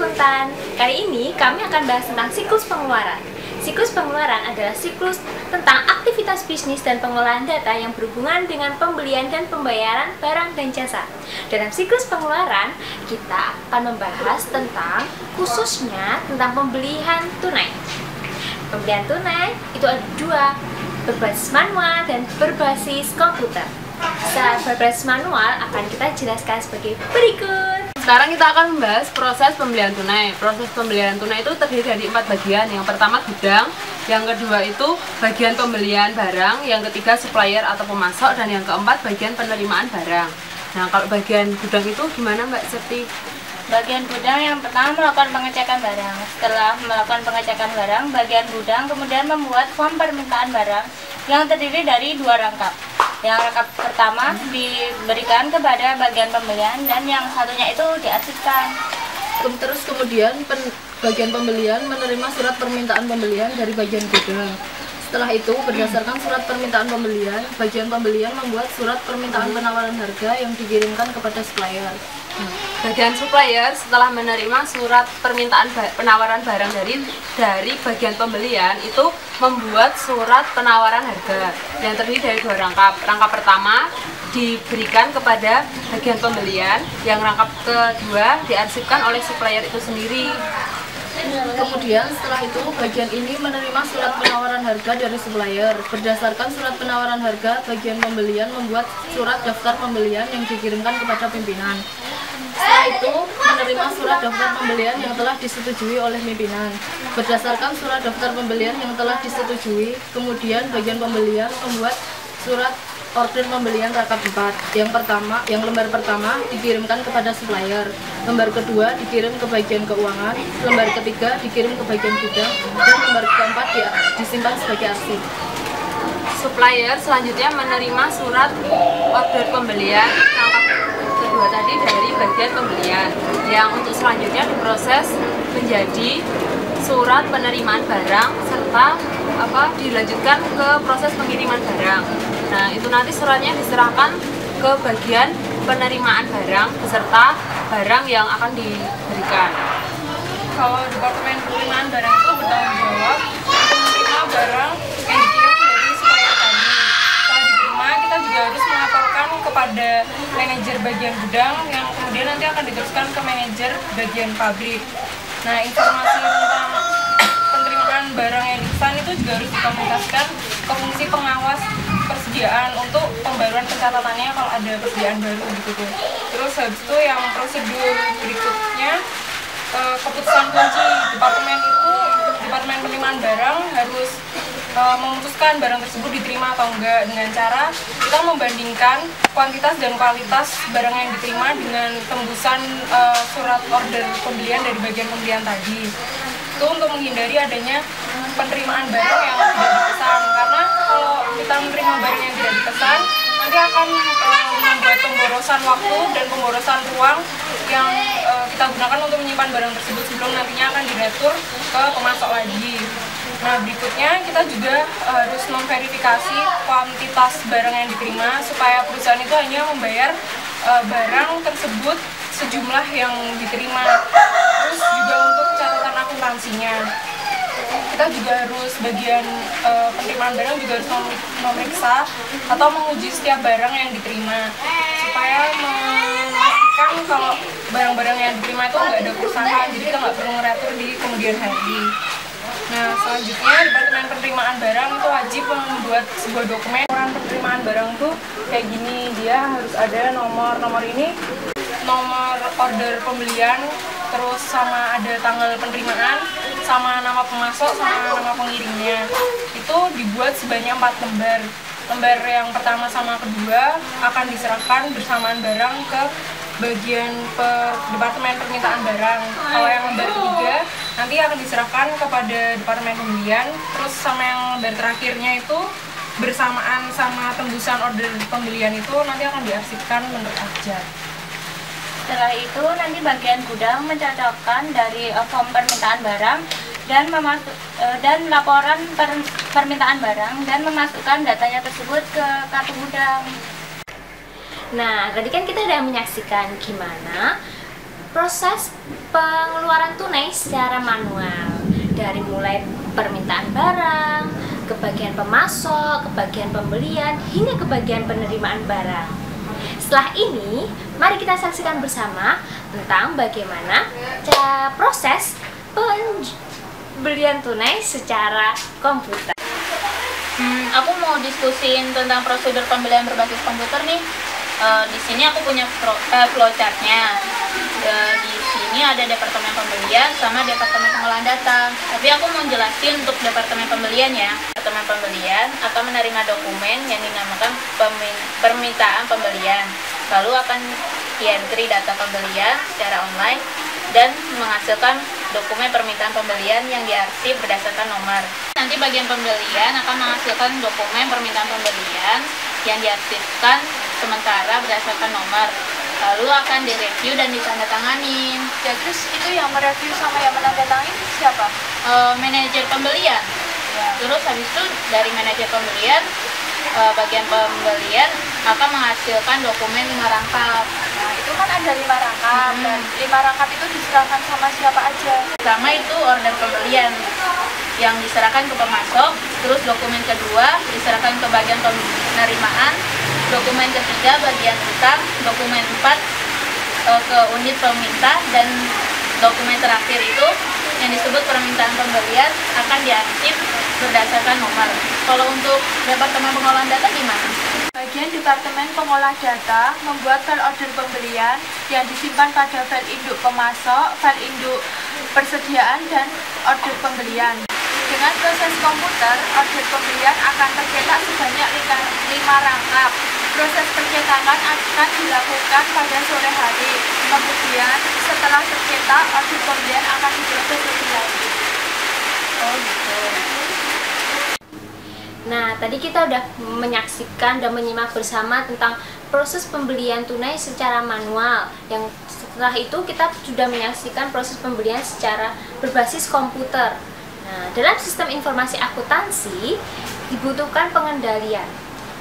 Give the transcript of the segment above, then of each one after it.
Kuntan. Kali ini kami akan bahas tentang siklus pengeluaran. Siklus pengeluaran adalah siklus tentang aktivitas bisnis dan pengelolaan data yang berhubungan dengan pembelian dan pembayaran barang dan jasa. Dalam siklus pengeluaran, kita akan membahas tentang khususnya tentang pembelian tunai. Pembelian tunai itu ada dua, berbasis manual dan berbasis komputer. Secara berbasis manual akan kita jelaskan sebagai berikut. Sekarang kita akan membahas proses pembelian tunai. Proses pembelian tunai itu terdiri dari 4 bagian. Yang pertama gudang, yang kedua itu bagian pembelian barang, yang ketiga supplier atau pemasok, dan yang keempat bagian penerimaan barang. Nah, kalau bagian gudang itu gimana Mbak Septi? Bagian gudang yang pertama melakukan pengecekan barang. Setelah melakukan pengecekan barang, bagian gudang kemudian membuat form permintaan barang yang terdiri dari 2 rangkap. Yang rangkap pertama diberikan kepada bagian pembelian dan yang satunya itu diarsipkan. Terus kemudian bagian pembelian menerima surat permintaan pembelian dari bagian gudang. Setelah itu, berdasarkan surat permintaan pembelian, bagian pembelian membuat surat permintaan penawaran harga yang dikirimkan kepada supplier. Bagian supplier setelah menerima surat permintaan penawaran barang dari bagian pembelian itu membuat surat penawaran harga yang terdiri dari 2 rangkap. Rangkap pertama diberikan kepada bagian pembelian, yang rangkap kedua diarsipkan oleh supplier itu sendiri. Kemudian setelah itu, bagian ini menerima surat penawaran harga dari supplier. Berdasarkan surat penawaran harga, bagian pembelian membuat surat daftar pembelian yang dikirimkan kepada pimpinan. Setelah itu, menerima surat daftar pembelian yang telah disetujui oleh pimpinan. Berdasarkan surat daftar pembelian yang telah disetujui, kemudian bagian pembelian membuat surat order pembelian rangkap 4. Yang lembar pertama dikirimkan kepada supplier, lembar kedua dikirim ke bagian keuangan, lembar ketiga dikirim ke bagian gudang, dan lembar keempat disimpan sebagai arsip. Supplier selanjutnya menerima surat order pembelian rangkap kedua tadi dari bagian pembelian, yang untuk selanjutnya diproses menjadi surat penerimaan barang serta dilanjutkan ke proses pengiriman barang. Nah, itu nanti suratnya diserahkan ke bagian penerimaan barang beserta barang yang akan diberikan. Kalau Departemen Penerimaan Barang itu bertanggung jawab untuk menerima barang yang dikirim dari supplier tadi. Setelah diterima, kita juga harus melaporkan kepada manajer bagian gudang yang kemudian nanti akan diteruskan ke manajer bagian pabrik. Nah, informasi tentang penerimaan barang yang dipesan itu juga harus dikomunikasikan ke fungsi pengawas persediaan untuk pembaruan pencatatannya kalau ada persediaan baru gitu. Terus habis itu yang prosedur berikutnya, keputusan kunci Departemen Penerimaan Barang harus memutuskan barang tersebut diterima atau enggak dengan cara kita membandingkan kuantitas dan kualitas barang yang diterima dengan tembusan surat order pembelian dari bagian pembelian tadi. Itu untuk menghindari adanya penerimaan barang yang tidak dipesan, karena kalau kita menerima barang yang tidak dipesan nanti akan membuat pemborosan waktu dan pemborosan ruang yang kita gunakan untuk menyimpan barang tersebut sebelum nantinya akan diretur ke pemasok lagi. Nah, berikutnya kita juga harus memverifikasi kuantitas barang yang diterima supaya perusahaan itu hanya membayar barang tersebut sejumlah yang diterima. Terus juga untuk catatan akuntansinya, kita juga harus bagian penerimaan barang juga harus memeriksa atau menguji setiap barang yang diterima supaya memastikan kalau barang-barang yang diterima itu nggak ada kerusakan, jadi kita nggak perlu ngeretur di kemudian hari. Nah, selanjutnya Departemen Penerimaan Barang itu wajib membuat sebuah dokumen. Penerimaan barang itu kayak gini, dia harus ada nomor ini, nomor order pembelian, terus sama ada tanggal penerimaan, sama nama pemasok, sama nama pengirimnya. Itu dibuat sebanyak 4 lembar. Lembar yang pertama sama kedua akan diserahkan bersamaan barang ke bagian Departemen Permintaan Barang. Kalau yang lembar ketiga nanti akan diserahkan kepada Departemen Pembelian. Terus sama yang lembar terakhirnya itu bersamaan sama tembusan order pembelian itu nanti akan diarsipkan menurut abjad. Setelah itu nanti bagian gudang mencocokkan dari form permintaan barang dan laporan permintaan barang dan memasukkan datanya tersebut ke kartu gudang. Nah, tadi kan kita sudah menyaksikan gimana proses pengeluaran tunai secara manual, dari mulai permintaan barang, ke bagian pemasok, ke bagian pembelian, hingga ke bagian penerimaan barang. Setelah ini, mari kita saksikan bersama tentang bagaimana cara proses pembelian tunai secara komputer. Aku mau diskusin tentang prosedur pembelian berbasis komputer nih. Di sini aku punya flowchartnya. Di sini ada departemen pembelian sama departemen pengolahan data. Tapi aku mau jelasin untuk departemen pembelian ya. Departemen pembelian akan menerima dokumen yang dinamakan permintaan pembelian. Lalu akan di-entry data pembelian secara online dan menghasilkan dokumen permintaan pembelian yang diarsip berdasarkan nomor. Nanti bagian pembelian akan menghasilkan dokumen permintaan pembelian yang diarsipkan sementara berdasarkan nomor. Lalu akan direview dan ditandatangani. Ya, terus itu yang mereview sama yang menandatangani siapa? Manajer pembelian. Terus habis itu dari manajer pembelian, bagian pembelian akan menghasilkan dokumen 5 rangkap. Nah, itu kan ada 5 rangkap dan 5 rangkap itu diserahkan sama siapa aja? Pertama itu order pembelian yang diserahkan ke pemasok, terus dokumen kedua diserahkan ke bagian penerimaan, dokumen ketiga bagian utang, dokumen 4 ke unit peminta, dan dokumen terakhir itu yang disebut permintaan pembelian akan diarsip berdasarkan nomor. Kalau untuk departemen pengolahan data gimana? Bagian departemen pengolah data membuat file order pembelian yang disimpan pada file induk pemasok, file induk persediaan, dan order pembelian. Dengan proses komputer, order pembelian akan tercetak sebanyak 5 rangkap. Proses pencetakan akan dilakukan pada sore hari. Kemudian, setelah tercetak, order pembelian akan diproses lebih lanjut. Oh gitu. Nah, tadi kita udah menyaksikan dan menyimak bersama tentang proses pembelian tunai secara manual. Yang setelah itu kita sudah menyaksikan proses pembelian secara berbasis komputer. Nah, dalam sistem informasi akuntansi dibutuhkan pengendalian.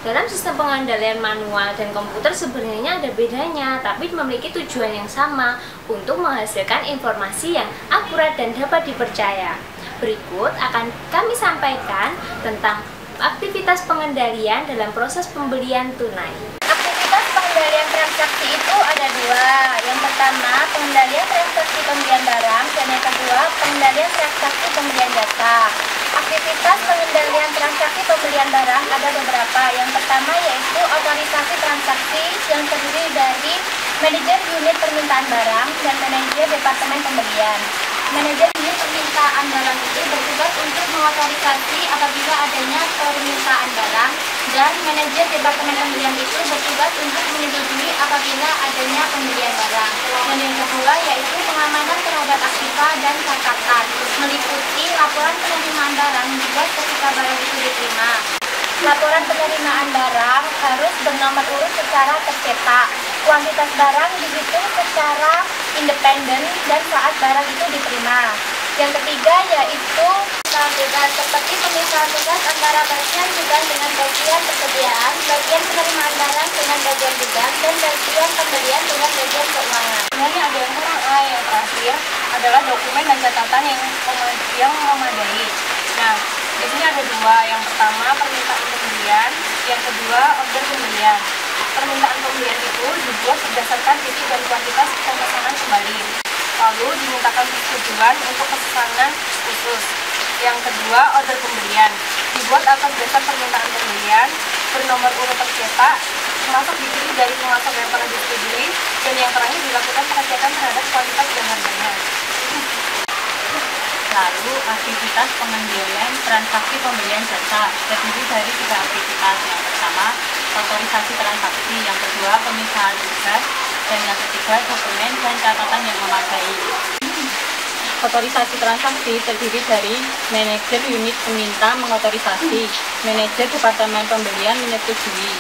Dalam sistem pengendalian manual dan komputer sebenarnya ada bedanya, tapi memiliki tujuan yang sama untuk menghasilkan informasi yang akurat dan dapat dipercaya. Berikut akan kami sampaikan tentang aktivitas pengendalian dalam proses pembelian tunai. Aktivitas pengendalian transaksi itu ada 2. Yang pertama, pengendalian transaksi pembelian barang, dan yang kedua, pengendalian transaksi pembelian jasa. Aktivitas pengendalian transaksi pembelian barang ada beberapa. Yang pertama yaitu otorisasi transaksi yang terdiri dari manajer unit permintaan barang dan manajer departemen pembelian. Manajer unit permintaan barang itu bertugas untuk mengotorisasi apabila adanya permintaan barang, dan manajer departemen pembelian itu bertugas untuk menyetujui apabila adanya pembelian barang. Dan yang kedua yaitu pengamanan terhadap aktiva dan catatan, meliputi laporan penerimaan barang juga ketika barang itu diterima. Laporan penerimaan barang harus bernomor urut secara tercetak. Kuantitas barang dihitung secara independen dan saat barang itu diterima. Yang ketiga yaitu tugas, seperti pemisahan tugas antara bagian gudang dengan bagian persediaan, bagian penerimaan barang dengan bagian gudang, dan bagian pembelian dengan bagian keuangan. Sebenarnya ada yang kurang. Yang terakhir adalah dokumen dan catatan yang memadai. Nah, di sini ada 2. Yang pertama permintaan pembelian, yang kedua order pembelian. Permintaan pembelian itu dibuat berdasarkan titik dan kuantitas pemesanan kembali. Lalu dimintakan persetujuan untuk pesanan khusus. Yang kedua order pembelian dibuat atas dasar permintaan pembelian, bernomor urut tercetak, termasuk dipilih dari pemasok yang pernah disetujui, dan yang terakhir dilakukan pengecekan terhadap kualitas dan harganya. Lalu aktivitas pengendalian transaksi pembelian jasa terdiri dari 3 aktivitas. Yang pertama, otorisasi transaksi, yang kedua pemisahan tugas, dan yang ketiga dokumen dan catatan yang memadai. Otorisasi transaksi terdiri dari manajer unit peminta mengotorisasi, manajer departemen pembelian menyetujui.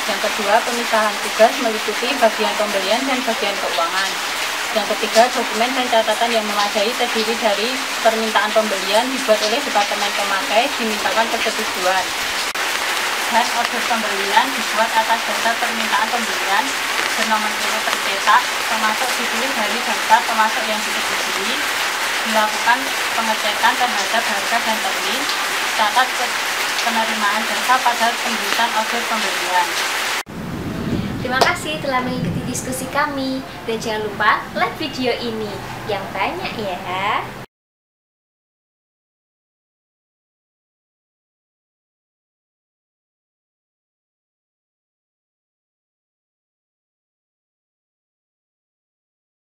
Yang kedua, pemisahan tugas meliputi bagian pembelian dan bagian keuangan. Yang ketiga, dokumen dan catatan yang memadai terdiri dari permintaan pembelian dibuat oleh departemen pemakai, dimintakan persetujuan. Dan order pembelian dibuat atas dasar permintaan pembelian, bernomenklatur tercetak, termasuk dipilih dari daftar termasuk yang disetujui, dilakukan pengecekan terhadap harga dan termin, catat penerimaan jasa pada pembuatan order pembelian. Terima kasih telah mengikuti diskusi kami dan jangan lupa like video ini yang banyak ya.